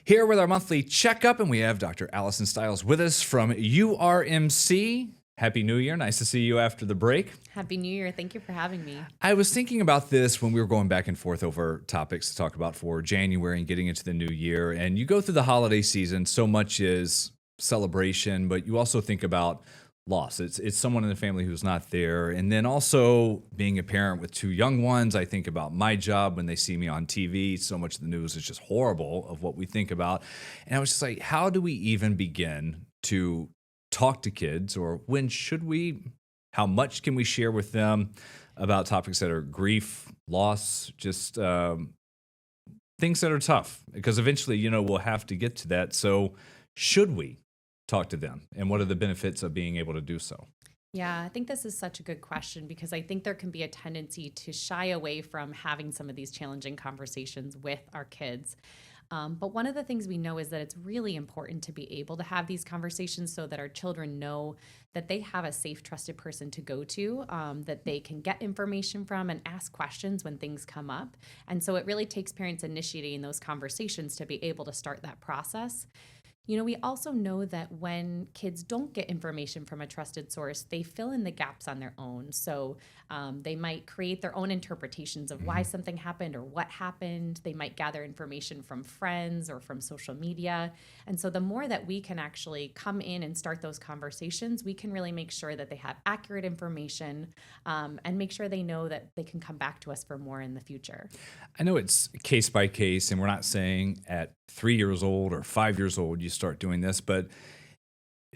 Here with our monthly checkup, and we have Dr. Allison Stiles with us from URMC. Happy New Year. Nice to see you after the break. Happy New Year. Thank you for having me. I was thinking about this when we were going back and forth over topics to talk about for January and getting into the new year. And you go through the holiday season, so much is celebration, but you also think about loss. It's someone in the family who's not there. And then also being a parent with two young ones, I think about my job when they see me on TV. So much of the news is just horrible of what we think about. And I was just like, how do we even begin to talk to kids, or when should we? How much can we share with them about topics that are grief, loss, just things that are tough? Because eventually, we'll have to get to that. So should we talk to them, and what are the benefits of being able to do so? Yeah, I think this is such a good question because I think there can be a tendency to shy away from having some of these challenging conversations with our kids. But one of the things we know is that it's really important to be able to have these conversations so that our children know that they have a safe, trusted person to go to, that they can get information from and ask questions when things come up. And so it really takes parents initiating those conversations to be able to start that process. We also know that when kids don't get information from a trusted source, they fill in the gaps on their own. So they might create their own interpretations of why something happened or what happened. They might gather information from friends or from social media. And so the more that we can actually come in and start those conversations, we can really make sure that they have accurate information and make sure they know that they can come back to us for more in the future. I know it's case by case, and we're not saying at 3 years old or 5 years old you start doing this, but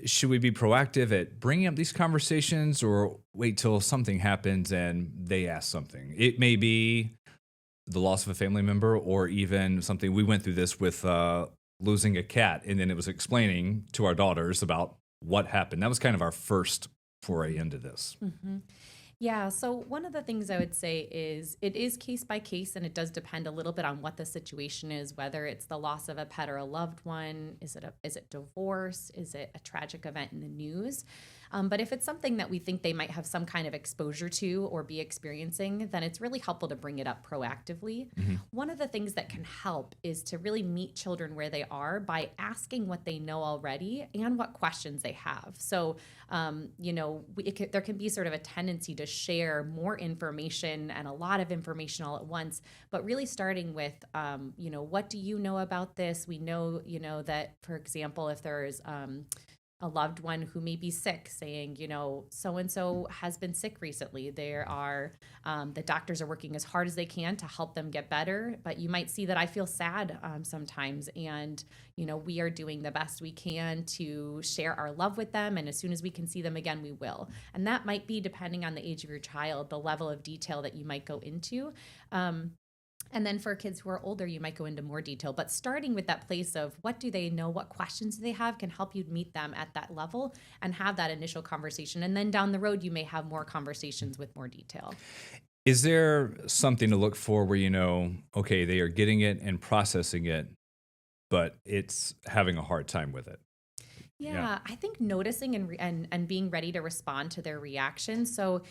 should we be proactive at bringing up these conversations, or wait till something happens and they ask something? It may be the loss of a family member, or even something. We went through this with losing a cat, and then it was explaining to our daughters about what happened. That was kind of our first foray into this. Mm-hmm. Yeah, so one of the things I would say is it is case by case, and it does depend a little bit on what the situation is, whether it's the loss of a pet or a loved one. Is it divorce? Is it a tragic event in the news? But if it's something that we think they might have some kind of exposure to or be experiencing, then it's really helpful to bring it up proactively. One of the things that can help is to really meet children where they are by asking what they know already and what questions they have. So, there can be sort of a tendency to share more information and a lot of information all at once, but really starting with, what do you know about this? We know, that, for example, if there's a loved one who may be sick, saying, so-and-so has been sick recently. There are, the doctors are working as hard as they can to help them get better, but you might see that I feel sad sometimes. And, we are doing the best we can to share our love with them. And as soon as we can see them again, we will. And that might be, depending on the age of your child, the level of detail that you might go into. And then for kids who are older, you might go into more detail. But starting with that place of what do they know, what questions do they have, can help you meet them at that level and have that initial conversation. And then down the road, you may have more conversations with more detail. Is there something to look for where okay, they are getting it and processing it, but it's having a hard time with it? Yeah. I think noticing and being ready to respond to their reaction. So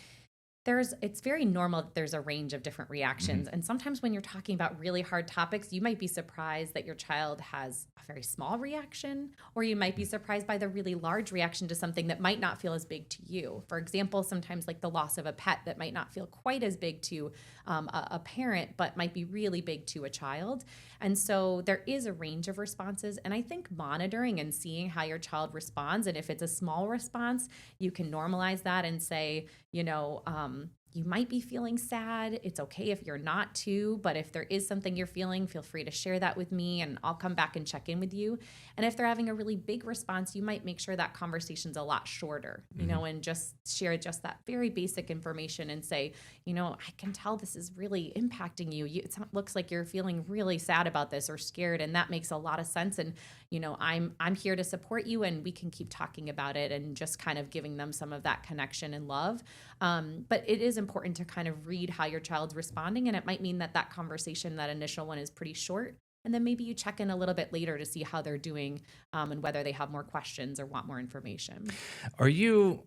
it's very normal that there's a range of different reactions. And sometimes when you're talking about really hard topics, you might be surprised that your child has a very small reaction, or you might be surprised by the really large reaction to something that might not feel as big to you. For example, sometimes like the loss of a pet that might not feel quite as big to a parent, but might be really big to a child. And so there is a range of responses. And I think monitoring and seeing how your child responds, and if it's a small response, you can normalize that and say, you might be feeling sad. It's okay if you're not too, but if there is something you're feeling, feel free to share that with me and I'll come back and check in with you. And if they're having a really big response, you might make sure that conversation's a lot shorter, and just share just that very basic information and say, I can tell this is really impacting you. It looks like you're feeling really sad about this or scared, and that makes a lot of sense. And, I'm here to support you, and we can keep talking about it, and just kind of giving them some of that connection and love. But it is important to kind of read how your child's responding, and it might mean that conversation, that initial one, is pretty short, and then maybe you check in a little bit later to see how they're doing, and whether they have more questions or want more information. Are you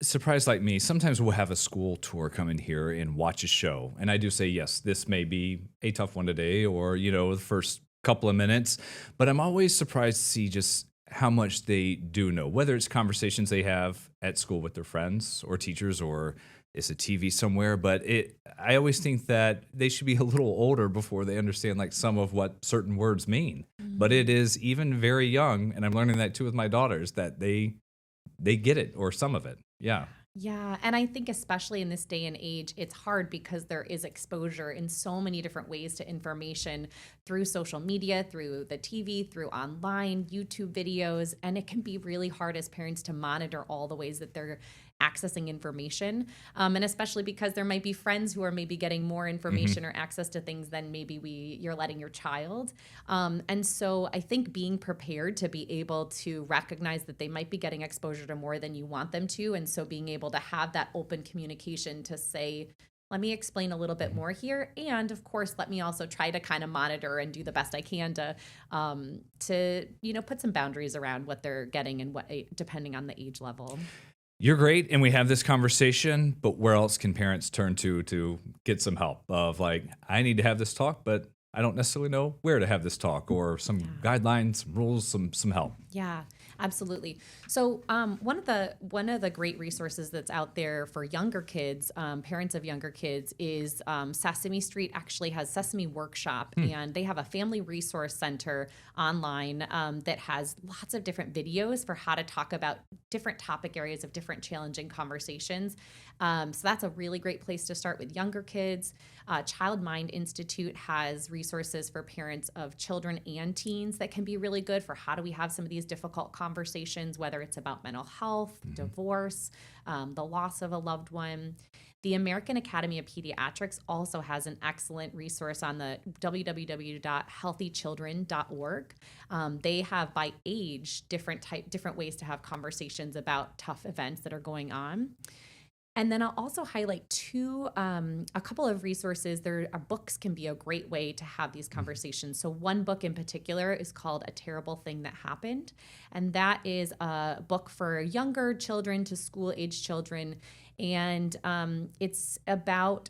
surprised like me? Sometimes we'll have a school tour come in here and watch a show, and I do say, yes, this may be a tough one today, or the first couple of minutes, but I'm always surprised to see just how much they do know, whether it's conversations they have at school with their friends or teachers, or it's a TV somewhere. But I always think that they should be a little older before they understand like some of what certain words mean. But it is even very young, and I'm learning that too with my daughters, that they get it, or some of it. Yeah. Yeah. And I think especially in this day and age, it's hard because there is exposure in so many different ways to information through social media, through the TV, through online, YouTube videos. And it can be really hard as parents to monitor all the ways that they're accessing information. And especially because there might be friends who are maybe getting more information or access to things than maybe you're letting your child. And so I think being prepared to be able to recognize that they might be getting exposure to more than you want them to. And so being able to have that open communication to say, let me explain a little bit more here. And of course, let me also try to kind of monitor and do the best I can to put some boundaries around what they're getting and what, depending on the age level. You're great, and we have this conversation, but where else can parents turn to get some help of like, I need to have this talk, but I don't necessarily know where to have this talk, or some guidelines, some rules, some help. Yeah, absolutely. So one of the great resources that's out there for younger kids, parents of younger kids, is Sesame Street actually has Sesame Workshop, and they have a family resource center online that has lots of different videos for how to talk about different topic areas of different challenging conversations. So that's a really great place to start with younger kids. Child Mind Institute has resources for parents of children and teens that can be really good for how do we have some of these difficult conversations, whether it's about mental health, divorce, the loss of a loved one. The American Academy of Pediatrics also has an excellent resource on the www.healthychildren.org. They have by age different ways to have conversations about tough events that are going on. And then I'll also highlight a couple of resources. Books can be a great way to have these conversations. So one book in particular is called A Terrible Thing That Happened. And that is a book for younger children to school-age children. And it's about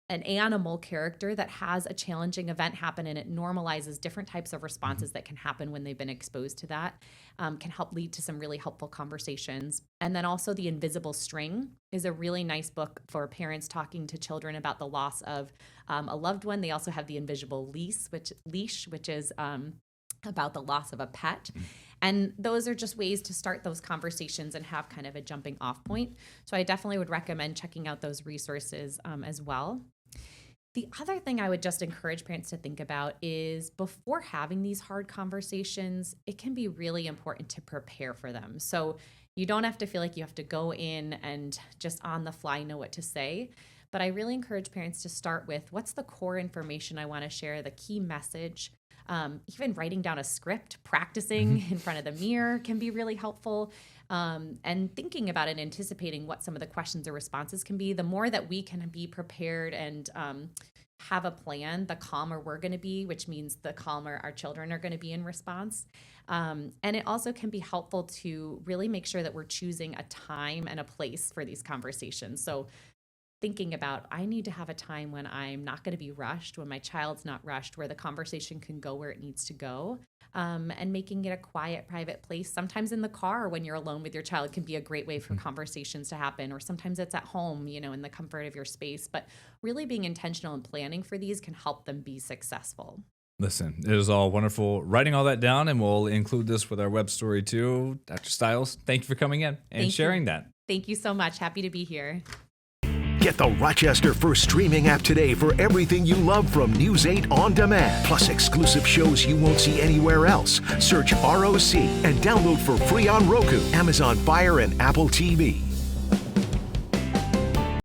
an animal character that has a challenging event happen, and it normalizes different types of responses that can happen when they've been exposed to that, can help lead to some really helpful conversations. And then also The Invisible String is a really nice book for parents talking to children about the loss of a loved one. They also have The Invisible Leash, which is about the loss of a pet. And those are just ways to start those conversations and have kind of a jumping off point. So I definitely would recommend checking out those resources as well. The other thing I would just encourage parents to think about is before having these hard conversations, it can be really important to prepare for them. So you don't have to feel like you have to go in and just on the fly know what to say. But I really encourage parents to start with what's the core information I want to share, the key message. Even writing down a script, practicing in front of the mirror can be really helpful. And thinking about it, anticipating what some of the questions or responses can be. The more that we can be prepared and have a plan, the calmer we're going to be, which means the calmer our children are going to be in response. And it also can be helpful to really make sure that we're choosing a time and a place for these conversations. So thinking about, I need to have a time when I'm not going to be rushed, when my child's not rushed, where the conversation can go where it needs to go, and making it a quiet, private place. Sometimes in the car when you're alone with your child can be a great way for conversations to happen, or sometimes it's at home, in the comfort of your space. But really being intentional and planning for these can help them be successful. Listen, it is all wonderful writing all that down, and we'll include this with our web story too. Dr. Stiles, thank you for coming in and sharing that. Thank you so much. Happy to be here. Get the Rochester First streaming app today for everything you love from News 8 on demand, plus exclusive shows you won't see anywhere else. Search ROC and download for free on Roku, Amazon Fire, and Apple TV.